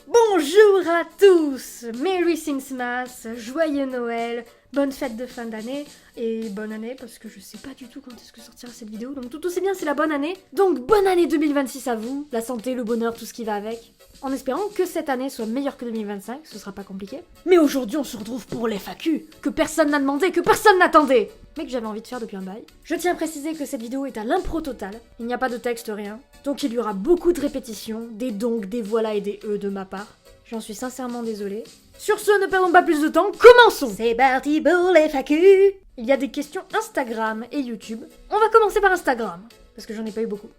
Bonjour à tous, Merry Christmas, joyeux Noël, bonne fête de fin d'année, et bonne année parce que je sais pas du tout quand est-ce que sortira cette vidéo, donc tout aussi bien c'est la bonne année. Donc bonne année 2026 à vous, la santé, le bonheur, tout ce qui va avec. En espérant que cette année soit meilleure que 2025, ce sera pas compliqué. Mais aujourd'hui on se retrouve pour l'FAQ, que personne n'a demandé, que personne n'attendait, mais que j'avais envie de faire depuis un bail. Je tiens à préciser que cette vidéo est à l'impro total, il n'y a pas de texte, rien. Donc il y aura beaucoup de répétitions, des donc, des voilà et des de ma part. J'en suis sincèrement désolée. Sur ce, ne perdons pas plus de temps, commençons! C'est parti pour l'FAQ! Il y a des questions Instagram et YouTube. On va commencer par Instagram, parce que j'en ai pas eu beaucoup.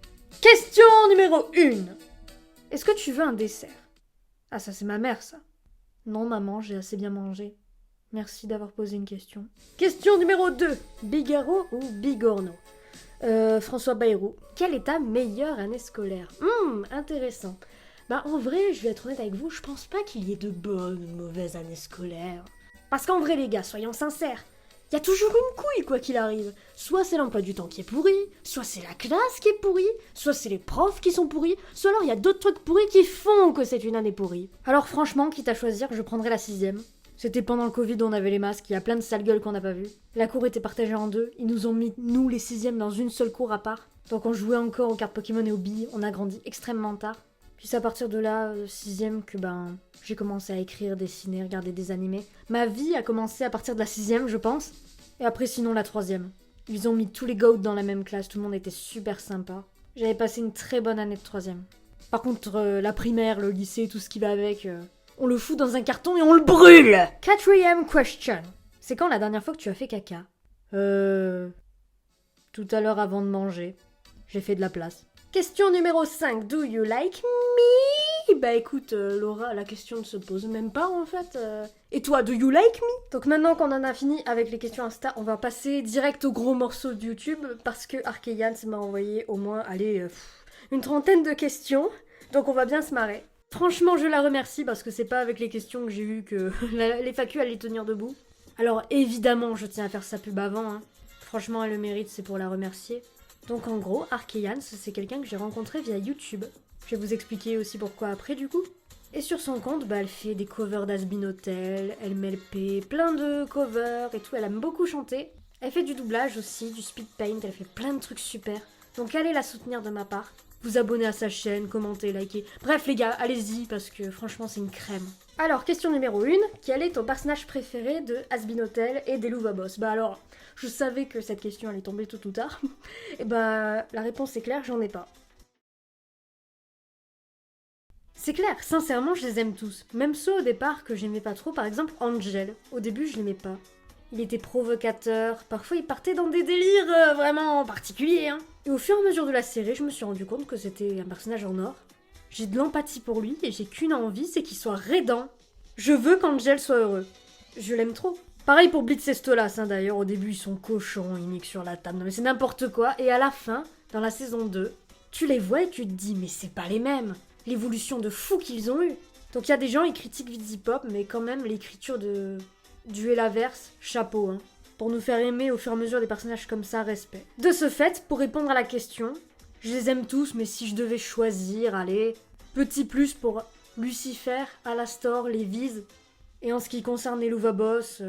Question numéro 1. Est-ce que tu veux un dessert? Ah, ça c'est ma mère, ça. Non, maman, j'ai assez bien mangé. Merci d'avoir posé une question. Question numéro 2. Bigaro ou Bigorno? François Bayrou. Quelle est ta meilleure année scolaire? Intéressant. Bah en vrai, je vais être honnête avec vous, je pense pas qu'il y ait de bonnes ou de mauvaises années scolaires. Parce qu'en vrai les gars, soyons sincères, il y a toujours une couille quoi qu'il arrive. Soit c'est l'emploi du temps qui est pourri, soit c'est la classe qui est pourrie, soit c'est les profs qui sont pourris, soit alors il y a d'autres trucs pourris qui font que c'est une année pourrie. Alors franchement, quitte à choisir, je prendrais la 6ème. C'était pendant le Covid, on avait les masques, il y a plein de sales gueules qu'on n'a pas vues. La cour était partagée en deux, ils nous ont mis, nous les 6ème, dans une seule cour à part. Donc on jouait encore aux cartes Pokémon et aux billes, on a grandi extrêmement tard. Puis c'est à partir de là, 6ème, que j'ai commencé à écrire, dessiner, regarder des animés. Ma vie a commencé à partir de la 6ème, je pense. Et après, sinon, la 3ème. Ils ont mis tous les goats dans la même classe, tout le monde était super sympa. J'avais passé une très bonne année de 3ème. Par contre, la primaire, le lycée, tout ce qui va avec, on le fout dans un carton et on le brûle! 4ème question. C'est quand la dernière fois que tu as fait caca? Tout à l'heure avant de manger. J'ai fait de la place. Question numéro 5. Do you like me? Bah écoute, Laura, la question ne se pose même pas en fait. Et toi, do you like me? Donc maintenant qu'on en a fini avec les questions Insta, on va passer direct au gros morceau de YouTube parce que Arkeyans m'a envoyé au moins, une trentaine de questions. Donc on va bien se marrer. Franchement, je la remercie parce que c'est pas avec les questions que j'ai vu que les FAQ allaient tenir debout. Alors évidemment, je tiens à faire sa pub avant. Hein. Franchement, elle le mérite, c'est pour la remercier. Donc en gros, Arkeyans, c'est quelqu'un que j'ai rencontré via YouTube. Je vais vous expliquer aussi pourquoi après du coup. Et sur son compte, elle fait des covers d'Hasbin Hotel, LMLP, plein de covers et tout, elle aime beaucoup chanter. Elle fait du doublage aussi, du speed paint, elle fait plein de trucs super. Donc allez la soutenir de ma part. Vous abonner à sa chaîne, commenter, liker. Bref les gars, allez-y parce que franchement c'est une crème. Alors, question numéro 1, quel est ton personnage préféré de Hazbin Hotel et des Louva Boss? Bah alors, je savais que cette question allait tomber tôt ou tard. Et la réponse est claire, j'en ai pas. C'est clair, sincèrement, je les aime tous. Même ceux au départ que j'aimais pas trop, par exemple Angel. Au début, je l'aimais pas. Il était provocateur, parfois il partait dans des délires vraiment particuliers. Hein. Et au fur et à mesure de la série, je me suis rendu compte que c'était un personnage en or. J'ai de l'empathie pour lui et j'ai qu'une envie, c'est qu'il soit raidant. Je veux qu'Angel soit heureux. Je l'aime trop. Pareil pour Blitz et Stolas, hein, d'ailleurs, au début ils sont cochons, ils niquent sur la table, non mais c'est n'importe quoi. Et à la fin, dans la saison 2, tu les vois et tu te dis, mais c'est pas les mêmes. L'évolution de fou qu'ils ont eu. Donc il y a des gens, ils critiquent Vizipop, mais quand même l'écriture de Duelaverse, chapeau, hein. Pour nous faire aimer au fur et à mesure des personnages comme ça, respect. De ce fait, pour répondre à la question, je les aime tous, mais si je devais choisir, allez, petit plus pour Lucifer, Alastor, les Viz. Et en ce qui concerne les Louva Boss,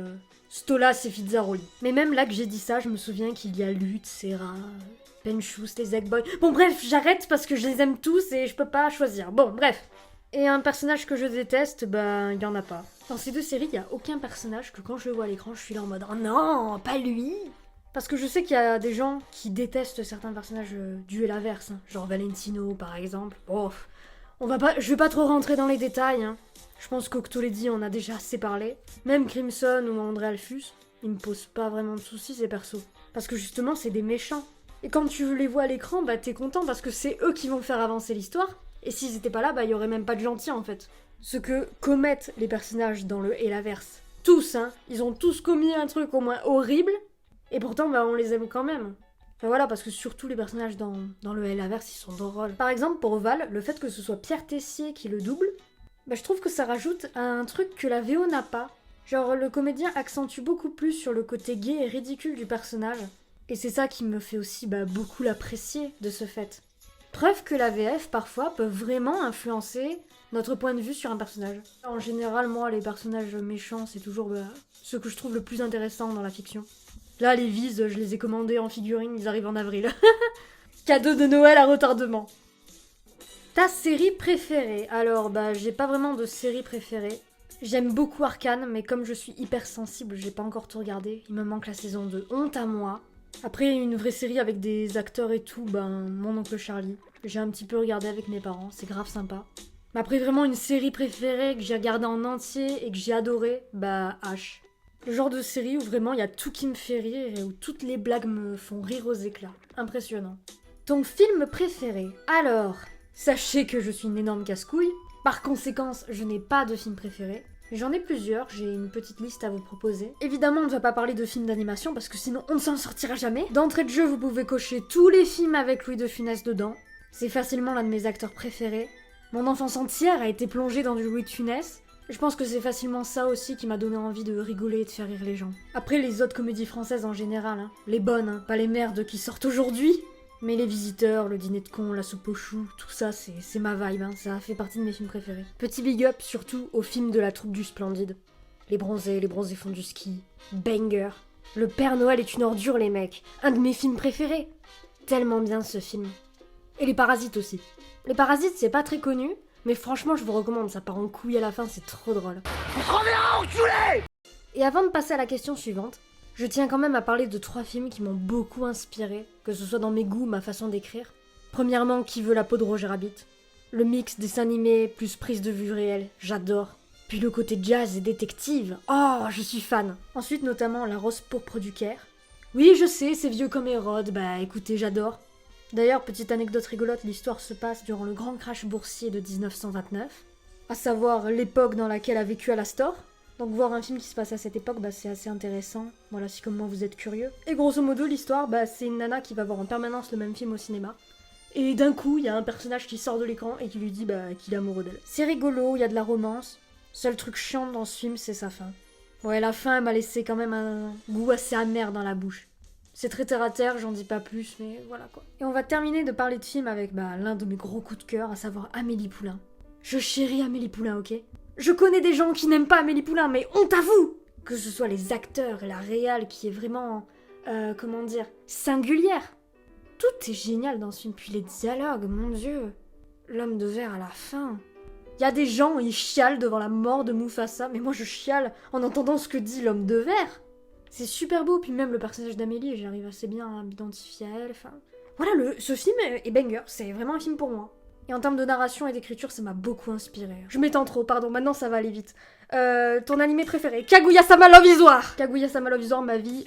Stolas et Fizzaroli. Mais même là que j'ai dit ça, je me souviens qu'il y a Lut, Serra, Penchus, les Eggboy. Bon bref, j'arrête parce que je les aime tous et je peux pas choisir. Bon bref. Et un personnage que je déteste, il y en a pas. Dans ces deux séries, il y a aucun personnage que quand je le vois à l'écran, je suis là en mode « Oh non, pas lui !» Parce que je sais qu'il y a des gens qui détestent certains personnages du Duelaverse, hein, genre Valentino par exemple. Bon, je vais pas trop rentrer dans les détails, hein. Je pense qu'Octoledi en a déjà assez parlé. Même Crimson ou André Alphus, ils me posent pas vraiment de soucis ces persos. Parce que justement, c'est des méchants. Et quand tu les vois à l'écran, t'es content parce que c'est eux qui vont faire avancer l'histoire. Et s'ils étaient pas là, il y aurait même pas de gentils en fait. Ce que commettent les personnages dans le Helaverse. Tous, hein. Ils ont tous commis un truc au moins horrible. Et pourtant, on les aime quand même. Enfin voilà, parce que surtout les personnages dans le Helaverse, ils sont drôles. Par exemple, pour Val, le fait que ce soit Pierre Tessier qui le double, je trouve que ça rajoute un truc que la VO n'a pas. Genre, le comédien accentue beaucoup plus sur le côté gay et ridicule du personnage. Et c'est ça qui me fait aussi beaucoup l'apprécier de ce fait. Preuve que la VF, parfois, peut vraiment influencer notre point de vue sur un personnage. En général, moi, les personnages méchants, c'est toujours ce que je trouve le plus intéressant dans la fiction. Là, les Viz, je les ai commandés en figurine, ils arrivent en avril. Cadeau de Noël à retardement. Ta série préférée? Alors, j'ai pas vraiment de série préférée. J'aime beaucoup Arcane, mais comme je suis hypersensible, j'ai pas encore tout regardé. Il me manque la saison 2. Honte à moi. Après, une vraie série avec des acteurs et tout, Mon oncle Charlie. J'ai un petit peu regardé avec mes parents, c'est grave sympa. Mais après, vraiment une série préférée que j'ai regardée en entier et que j'ai adorée, H. Le genre de série où vraiment il y a tout qui me fait rire et où toutes les blagues me font rire aux éclats. Impressionnant. Ton film préféré? Alors, sachez que je suis une énorme casse-couille. Par conséquent, je n'ai pas de film préféré. J'en ai plusieurs, j'ai une petite liste à vous proposer. Évidemment, on ne va pas parler de films d'animation parce que sinon on ne s'en sortira jamais. D'entrée de jeu, vous pouvez cocher tous les films avec Louis de Funès dedans. C'est facilement l'un de mes acteurs préférés. Mon enfance entière a été plongée dans du Louis de Funès. Je pense que c'est facilement ça aussi qui m'a donné envie de rigoler et de faire rire les gens. Après, les autres comédies françaises en général, les bonnes, pas les merdes qui sortent aujourd'hui. Mais Les Visiteurs, Le Dîner de con, La Soupe aux choux, tout ça, c'est ma vibe, ça fait partie de mes films préférés. Petit big up surtout aux films de la troupe du Splendide. Les bronzés font du ski. Banger. Le Père Noël est une ordure, les mecs. Un de mes films préférés. Tellement bien ce film. Et Les Parasites aussi. Les Parasites, c'est pas très connu, mais franchement, je vous recommande, ça part en couille à la fin, c'est trop drôle. Tu te reverras, enculé! Et avant de passer à la question suivante, je tiens quand même à parler de 3 films qui m'ont beaucoup inspiré, que ce soit dans mes goûts, ma façon d'écrire. Premièrement, Qui veut la peau de Roger Rabbit? Le mix dessin animé plus prise de vue réelle, j'adore. Puis le côté jazz et détective, oh, je suis fan. Ensuite, notamment La Rose pourpre du Caire. Oui, je sais, c'est vieux comme Hérode, écoutez, j'adore. D'ailleurs, petite anecdote rigolote, l'histoire se passe durant le grand crash boursier de 1929, à savoir l'époque dans laquelle a vécu Alastor. Donc voir un film qui se passe à cette époque, c'est assez intéressant. Voilà, si comme moi vous êtes curieux. Et grosso modo, l'histoire, c'est une nana qui va voir en permanence le même film au cinéma. Et d'un coup, il y a un personnage qui sort de l'écran et qui lui dit qu'il est amoureux d'elle. C'est rigolo, il y a de la romance. Seul truc chiant dans ce film, c'est sa fin. Ouais, la fin, elle m'a laissé quand même un goût assez amer dans la bouche. C'est très terre à terre, j'en dis pas plus, mais voilà quoi. Et on va terminer de parler de film avec l'un de mes gros coups de cœur, à savoir Amélie Poulain. Je chéris Amélie Poulain, ok? Je connais des gens qui n'aiment pas Amélie Poulain, mais honte à vous! Que ce soit les acteurs et la réal qui est vraiment, singulière. Tout est génial dans ce film, puis les dialogues, mon dieu. L'homme de verre à la fin. Il y a des gens, ils chialent devant la mort de Mufasa, mais moi je chiale en entendant ce que dit l'homme de verre. C'est super beau, puis même le personnage d'Amélie, j'arrive assez bien à m'identifier à elle, Voilà, ce film est banger, c'est vraiment un film pour moi. Et en termes de narration et d'écriture, ça m'a beaucoup inspiré. Je m'étends trop, pardon, maintenant ça va aller vite. Ton animé préféré? Kaguya-sama Love is War! Kaguya-sama Love is War, ma vie.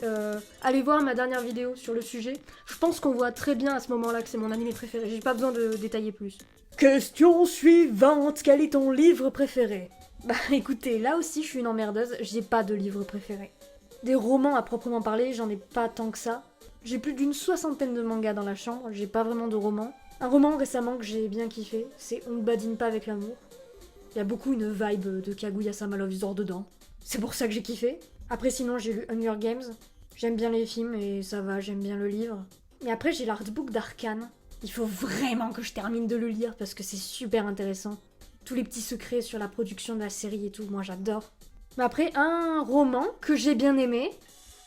Allez voir ma dernière vidéo sur le sujet. Je pense qu'on voit très bien à ce moment-là que c'est mon animé préféré, j'ai pas besoin de détailler plus. Question suivante, quel est ton livre préféré? Écoutez, là aussi je suis une emmerdeuse, j'ai pas de livre préféré. Des romans à proprement parler, j'en ai pas tant que ça. J'ai plus d'une 60aine de mangas dans la chambre, j'ai pas vraiment de romans. Un roman récemment que j'ai bien kiffé, c'est On ne badine pas avec l'amour. Il y a beaucoup une vibe de Kaguya-sama Love is War dedans. C'est pour ça que j'ai kiffé. Après sinon j'ai lu Hunger Games. J'aime bien les films et ça va, j'aime bien le livre. Mais après j'ai l'artbook d'Arcane. Il faut vraiment que je termine de le lire parce que c'est super intéressant. Tous les petits secrets sur la production de la série et tout, moi j'adore. Mais après, un roman que j'ai bien aimé,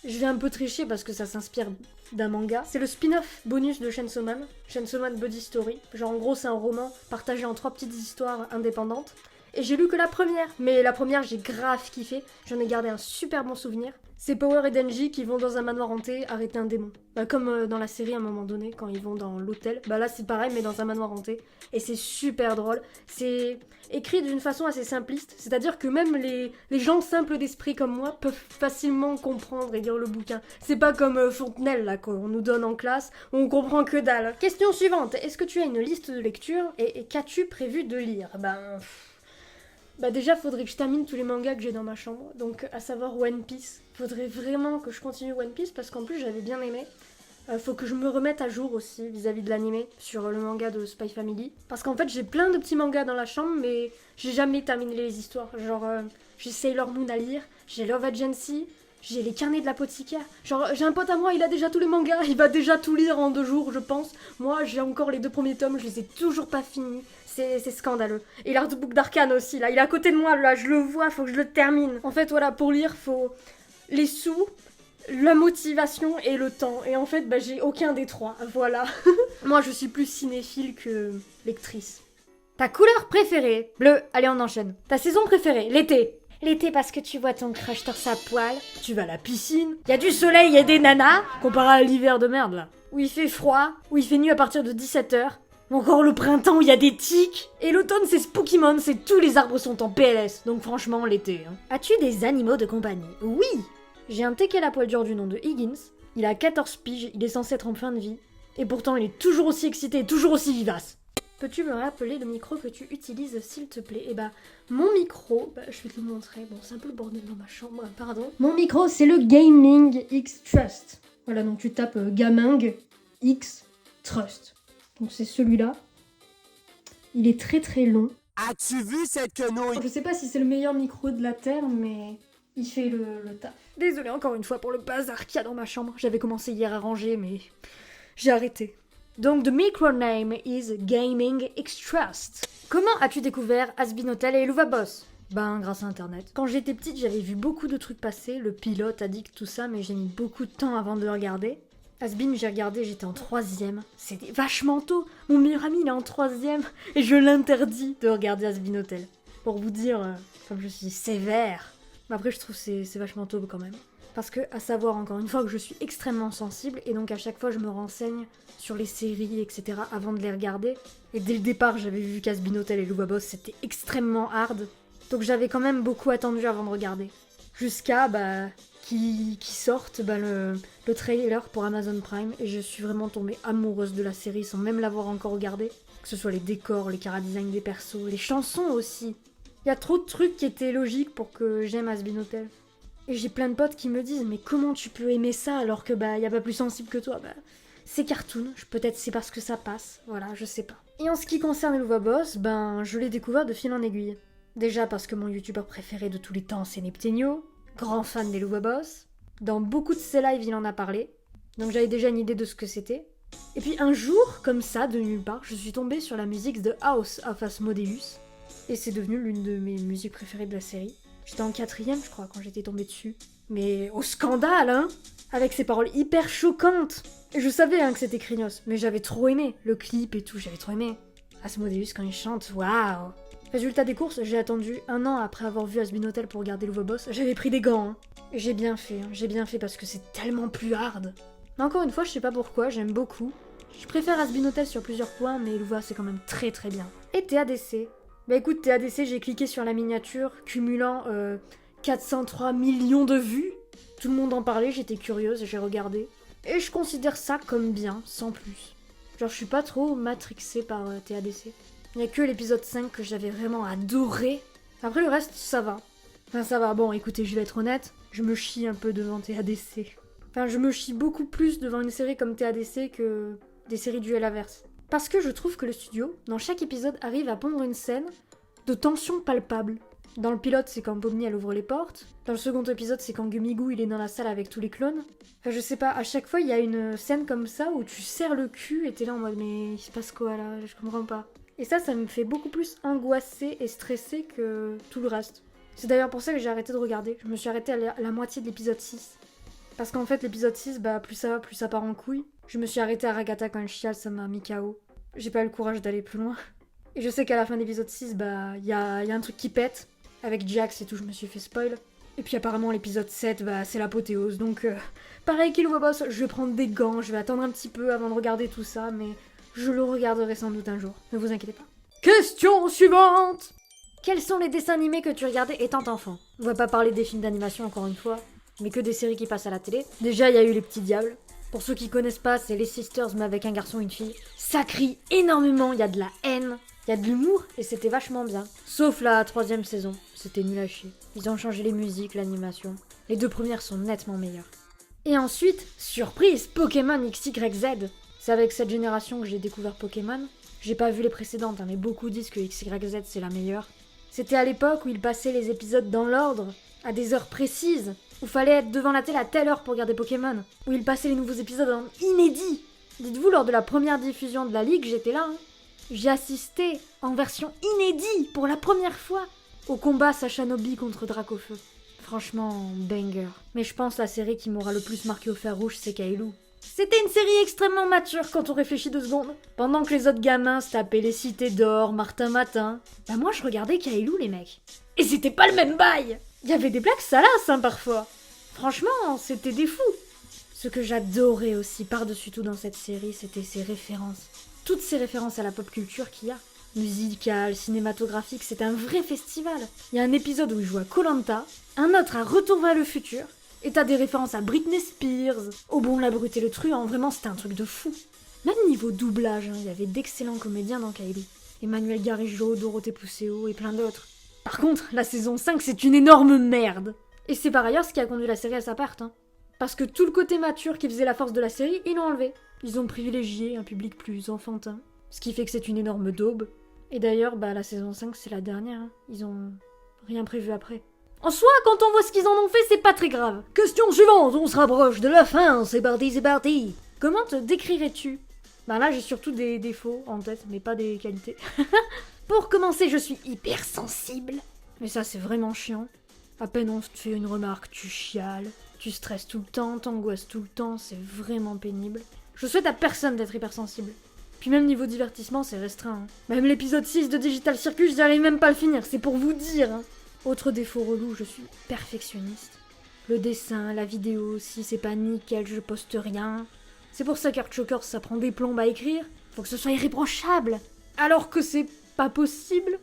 je vais un peu tricher parce que ça s'inspire d'un manga, c'est le spin-off bonus de Chainsaw Man, Chainsaw Man Body Story. Genre en gros c'est un roman partagé en 3 petites histoires indépendantes. Et j'ai lu que la première, mais la première j'ai grave kiffé, j'en ai gardé un super bon souvenir. C'est Power et Denji qui vont dans un manoir hanté arrêter un démon. Comme dans la série à un moment donné, quand ils vont dans l'hôtel. Là c'est pareil mais dans un manoir hanté. Et c'est super drôle. C'est écrit d'une façon assez simpliste. C'est-à-dire que même les gens simples d'esprit comme moi peuvent facilement comprendre et lire le bouquin. C'est pas comme Fontenelle là qu'on nous donne en classe, où on comprend que dalle. Question suivante. Est-ce que tu as une liste de lecture et qu'as-tu prévu de lire? Déjà, faudrait que je termine tous les mangas que j'ai dans ma chambre, donc à savoir One Piece. Faudrait vraiment que je continue One Piece parce qu'en plus j'avais bien aimé. Faut que je me remette à jour aussi vis-à-vis de l'animé sur le manga de Spy Family. Parce qu'en fait j'ai plein de petits mangas dans la chambre mais j'ai jamais terminé les histoires. Genre j'ai Sailor Moon à lire, j'ai Love Agency, J'ai les carnets de l'apothicaire. Genre, j'ai un pote à moi, il a déjà tous les mangas, il va déjà tout lire en 2 jours, je pense. Moi, j'ai encore les 2 premiers tomes, je les ai toujours pas finis. C'est scandaleux. Et l'artbook d'Arcane aussi, là, il est à côté de moi, là, je le vois, faut que je le termine. En fait, voilà, pour lire, faut les sous, la motivation et le temps. Et en fait, j'ai aucun des 3, voilà. Moi, je suis plus cinéphile que lectrice. Ta couleur préférée? Bleu, allez, on enchaîne. Ta saison préférée? L'été. L'été parce que tu vois ton crush torse à poil, tu vas à la piscine, y a du soleil et des nanas, comparé à l'hiver de merde là, où il fait froid, où il fait nuit à partir de 17h, ou encore le printemps où il y a des tiques, et l'automne c'est Pokémon, c'est tous les arbres sont en PLS, donc franchement l'été. As-tu des animaux de compagnie? Oui. J'ai un teckel à poil dur du nom de Higgins, il a 14 piges, il est censé être en fin de vie, et pourtant il est toujours aussi excité et toujours aussi vivace. Peux-tu me rappeler le micro que tu utilises, s'il te plaît? Mon micro, je vais te le montrer. Bon, c'est un peu le bordel dans ma chambre, pardon. Mon micro, c'est le Gaming X Trust. Voilà, donc tu tapes Gaming X Trust. Donc c'est celui-là. Il est très très long. As-tu vu cette quenouille? Je sais pas si c'est le meilleur micro de la Terre, mais il fait le taf. Désolée encore une fois pour le bazar qu'il y a dans ma chambre. J'avais commencé hier à ranger, mais j'ai arrêté. Donc, the microname is Gaming X Trust. Comment as-tu découvert Hazbin Hotel et Louva Boss? Grâce à Internet. Quand j'étais petite, j'avais vu beaucoup de trucs passer, le pilote, Addict, tout ça, mais j'ai mis beaucoup de temps avant de le regarder. Hazbin, j'ai regardé, j'étais en 3e. C'était vachement tôt. Mon meilleur ami, il est en 3e, et je l'interdis de regarder Hazbin Hotel. Pour vous dire, comme je suis sévère. Mais après, je trouve que c'est vachement tôt quand même. Parce que, à savoir encore une fois que je suis extrêmement sensible, et donc à chaque fois je me renseigne sur les séries, etc. avant de les regarder. Et dès le départ, j'avais vu qu'Hazbin Hotel et Louva Boss, c'était extrêmement hard. Donc j'avais quand même beaucoup attendu avant de regarder. Jusqu'à, qui sorte le trailer pour Amazon Prime, et je suis vraiment tombée amoureuse de la série sans même l'avoir encore regardée. Que ce soit les décors, les chara-design des persos, les chansons aussi. Il y a trop de trucs qui étaient logiques pour que j'aime Hazbin Hotel. Et j'ai plein de potes qui me disent « Mais comment tu peux aimer ça alors que y a pas plus sensible que toi ?» C'est cartoon, peut-être c'est parce que ça passe, voilà, je sais pas. Et en ce qui concerne les Louva Boss, je l'ai découvert de fil en aiguille. Déjà parce que mon youtubeur préféré de tous les temps c'est Neptenio, grand fan des Louva Boss. Dans beaucoup de ses lives il en a parlé, donc j'avais déjà une idée de ce que c'était. Et puis un jour, comme ça, de nulle part, je suis tombée sur la musique de House of Asmodeus, et c'est devenu l'une de mes musiques préférées de la série. J'étais en 4e, je crois, quand j'étais tombée dessus. Mais au scandale, hein! Avec ses paroles hyper choquantes! Et je savais que c'était craignos, mais j'avais trop aimé. Le clip et tout, j'avais trop aimé. Asmodeus, quand il chante, waouh! Résultat des courses, j'ai attendu 1 an après avoir vu Hazbin Hotel pour regarder Louva Boss. J'avais pris des gants, hein. Et j'ai bien fait parce que c'est tellement plus hard. Mais encore une fois, je sais pas pourquoi, j'aime beaucoup. Je préfère Hazbin Hotel sur plusieurs points, mais Louva c'est quand même très très bien. Et TADC. Écoute, TADC, j'ai cliqué sur la miniature, cumulant 403 millions de vues. Tout le monde en parlait, j'étais curieuse, j'ai regardé. Et je considère ça comme bien, sans plus. Genre, je suis pas trop matrixée par TADC. Il n'y a que l'épisode 5 que j'avais vraiment adoré. Après, le reste, ça va. Enfin, ça va. Bon, écoutez, je vais être honnête, je me chie un peu devant TADC. Enfin, je me chie beaucoup plus devant une série comme TADC que des séries du Helaverse. Parce que je trouve que le studio, dans chaque épisode, arrive à pondre une scène de tension palpable. Dans le pilote, c'est quand Pomni elle ouvre les portes. Dans le second épisode, c'est quand Gumigo il est dans la salle avec tous les clones. Enfin, je sais pas, à chaque fois, il y a une scène comme ça où tu serres le cul et t'es là en mode mais il se passe quoi là? Je comprends pas. Et ça me fait beaucoup plus angoisser et stresser que tout le reste. C'est d'ailleurs pour ça que j'ai arrêté de regarder. Je me suis arrêtée à la moitié de l'épisode 6. Parce qu'en fait, l'épisode 6, plus ça va, plus ça part en couille. Je me suis arrêtée à Ragata quand elle chiale, ça m'a mis KO. J'ai pas eu le courage d'aller plus loin. Et je sais qu'à la fin de l'épisode 6, y a un truc qui pète. Avec Jax et tout, je me suis fait spoil. Et puis apparemment, l'épisode 7, c'est l'apothéose. Donc, pareil qu'il voit boss, je vais prendre des gants, je vais attendre un petit peu avant de regarder tout ça, mais je le regarderai sans doute un jour. Ne vous inquiétez pas. Question suivante! Quels sont les dessins animés que tu regardais étant enfant? On va pas parler des films d'animation encore une fois, mais que des séries qui passent à la télé. Déjà, il y a eu Les Petits Diables. Pour ceux qui connaissent pas, c'est les Sisters mais avec un garçon et une fille. Ça crie énormément, il y a de la haine, il y a de l'humour et c'était vachement bien. Sauf la 3e saison, c'était nul à chier. Ils ont changé les musiques, l'animation. Les 2 premières sont nettement meilleures. Et ensuite, surprise, Pokémon XYZ. C'est avec cette génération que j'ai découvert Pokémon. J'ai pas vu les précédentes, mais beaucoup disent que XYZ c'est la meilleure. C'était à l'époque où ils passaient les épisodes dans l'ordre, à des heures précises, où fallait être devant la télé à telle heure pour regarder Pokémon, où ils passaient les nouveaux épisodes en inédit. Dites-vous, lors de la première diffusion de la Ligue, j'étais là. J'ai assisté en version inédite pour la première fois au combat Sachanobi contre Dracofeu. Franchement, banger. Mais je pense la série qui m'aura le plus marqué au fer rouge, c'est Kailou. C'était une série extrêmement mature quand on réfléchit 2 secondes. Pendant que les autres gamins se tapaient les cités d'or, Martin Matin, bah moi je regardais Kailou, les mecs. Et c'était pas le même bail. Il y avait des blagues salaces, parfois. Franchement, c'était des fous. Ce que j'adorais aussi par-dessus tout dans cette série, c'était ses références. Toutes ces références à la pop culture qu'il y a. Musicale, cinématographique, c'est un vrai festival. Il y a un épisode où il joue à Koh-Lanta, un autre à Retour vers le futur, et t'as des références à Britney Spears, Au bon, la brute et le truand, vraiment c'était un truc de fou. Même niveau doublage, il y avait d'excellents comédiens dans Kailou. Emmanuel Garijo, Dorothée Pousseau et plein d'autres. Par contre, la saison 5 c'est une énorme merde. Et c'est par ailleurs ce qui a conduit la série à sa perte. Parce que tout le côté mature qui faisait la force de la série, ils l'ont enlevé. Ils ont privilégié un public plus enfantin. Ce qui fait que c'est une énorme daube. Et d'ailleurs, la saison 5 c'est la dernière. Ils ont rien prévu après. En soi, quand on voit ce qu'ils en ont fait, c'est pas très grave. Question suivante, on se rapproche de la fin, c'est parti, c'est parti. Comment te décrirais-tu? Là, j'ai surtout des défauts en tête, mais pas des qualités. Pour commencer, je suis hypersensible. Mais ça, c'est vraiment chiant. À peine on te fait une remarque, tu chiales. Tu stresses tout le temps, t'angoisses tout le temps, c'est vraiment pénible. Je souhaite à personne d'être hypersensible. Puis même niveau divertissement, c'est restreint. Même l'épisode 6 de Digital Circus, j'arrive même pas à le finir, c'est pour vous dire. Autre défaut relou, je suis perfectionniste. Le dessin, la vidéo, si c'est pas nickel, je poste rien. C'est pour ça qu'Artchokers, ça prend des plombes à écrire. Faut que ce soit irréprochable. Alors que c'est pas possible.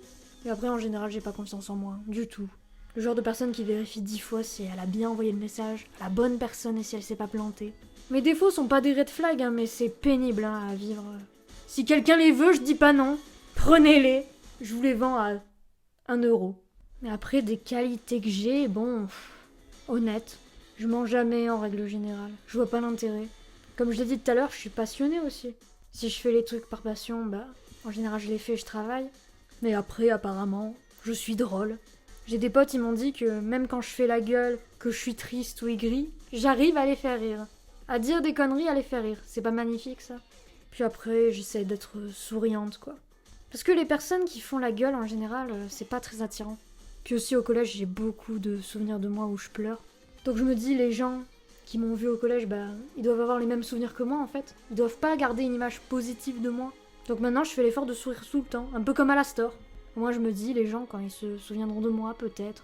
Et après, en général, j'ai pas confiance en moi, du tout. Le genre de personne qui vérifie 10 fois si elle a bien envoyé le message à la bonne personne et si elle s'est pas plantée. Mes défauts sont pas des red flags, mais c'est pénible à vivre. Si quelqu'un les veut, je dis pas non. Prenez-les. Je vous les vends à 1 euro. Mais après, des qualités que j'ai, honnête. Je mens jamais en règle générale. Je vois pas l'intérêt. Comme je l'ai dit tout à l'heure, je suis passionnée aussi. Si je fais les trucs par passion, en général je les fais et je travaille. Mais après, apparemment, je suis drôle. J'ai des potes, ils m'ont dit que même quand je fais la gueule, que je suis triste ou aigrie, j'arrive à les faire rire. À dire des conneries, à les faire rire. C'est pas magnifique, ça? Puis après, j'essaie d'être souriante, quoi. Parce que les personnes qui font la gueule, en général, c'est pas très attirant. Puis aussi, au collège, j'ai beaucoup de souvenirs de moi où je pleure. Donc je me dis, les gens qui m'ont vu au collège, ils doivent avoir les mêmes souvenirs que moi, en fait. Ils doivent pas garder une image positive de moi. Donc maintenant, je fais l'effort de sourire tout le temps, un peu comme à l'Astor. Moi, je me dis, les gens, quand ils se souviendront de moi, peut-être,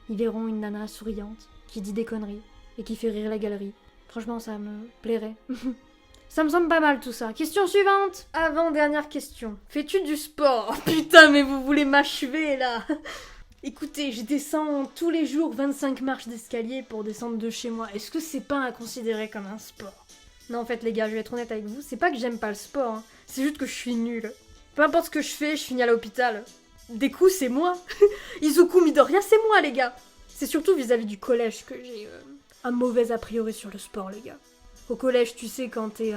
ils verront une nana souriante, qui dit des conneries, et qui fait rire la galerie. Franchement, ça me plairait. Ça me semble pas mal tout ça. Question suivante. Avant-dernière question. Fais-tu du sport? Putain, mais vous voulez m'achever, là. Écoutez, je descends tous les jours 25 marches d'escalier pour descendre de chez moi. Est-ce que c'est pas à considérer comme un sport? Non, en fait, les gars, je vais être honnête avec vous, c'est pas que j'aime pas le sport, c'est juste que je suis nulle. Peu importe ce que je fais, je finis à l'hôpital. Des coups, c'est moi. Izuku Midoriya, c'est moi, les gars. C'est surtout vis-à-vis du collège que j'ai un mauvais a priori sur le sport, les gars. Au collège, tu sais, quand t'es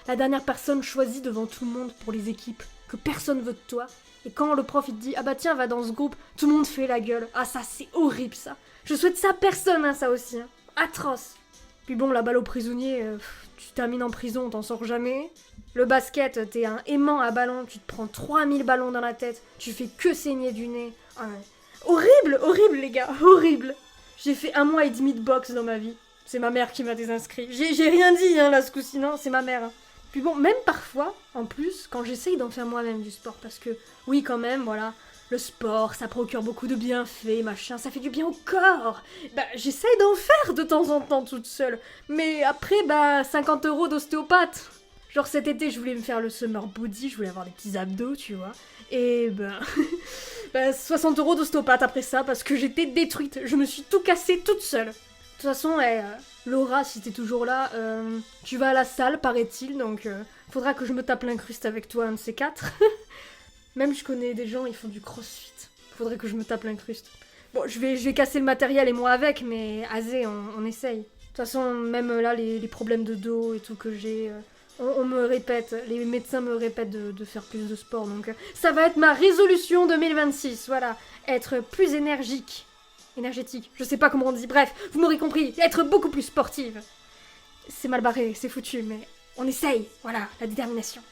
la dernière personne choisie devant tout le monde pour les équipes, que personne veut de toi, et quand le prof il te dit « Ah bah tiens, va dans ce groupe », tout le monde fait la gueule. Ah ça, c'est horrible, ça. Je souhaite ça à personne, ça aussi. Atroce. Puis bon, la balle aux prisonniers, tu termines en prison, on t'en sors jamais. Le basket, t'es un aimant à ballon, tu te prends 3000 ballons dans la tête, tu fais que saigner du nez. Ah, horrible, horrible les gars, horrible. J'ai fait 1 mois et demi de boxe dans ma vie. C'est ma mère qui m'a désinscrit. J'ai rien dit là ce coup-ci, non, c'est ma mère. Puis bon, même parfois, en plus, quand j'essaye d'en faire moi-même du sport, parce que oui quand même, voilà, le sport, ça procure beaucoup de bienfaits, machin, ça fait du bien au corps. J'essaye d'en faire de temps en temps toute seule. Mais après, 50 € d'ostéopathe. Genre cet été, je voulais me faire le summer body, je voulais avoir des petits abdos, tu vois. Et 60 € d'ostéopathe après ça, parce que j'étais détruite. Je me suis tout cassée toute seule. De toute façon, Laura, si t'es toujours là, tu vas à la salle, paraît-il, donc faudra que je me tape l'incruste avec toi, un de ces 4. Même je connais des gens, ils font du crossfit. Faudrait que je me tape l'incruste. Bon, je vais casser le matériel et moi avec, mais azé, on essaye. De toute façon, même là, les problèmes de dos et tout que j'ai, on me répète, les médecins me répètent de faire plus de sport, donc ça va être ma résolution 2026, voilà. Être plus énergique énergétique, je sais pas comment on dit, bref, vous m'aurez compris, être beaucoup plus sportive. C'est mal barré, c'est foutu, mais on essaye, voilà, la détermination.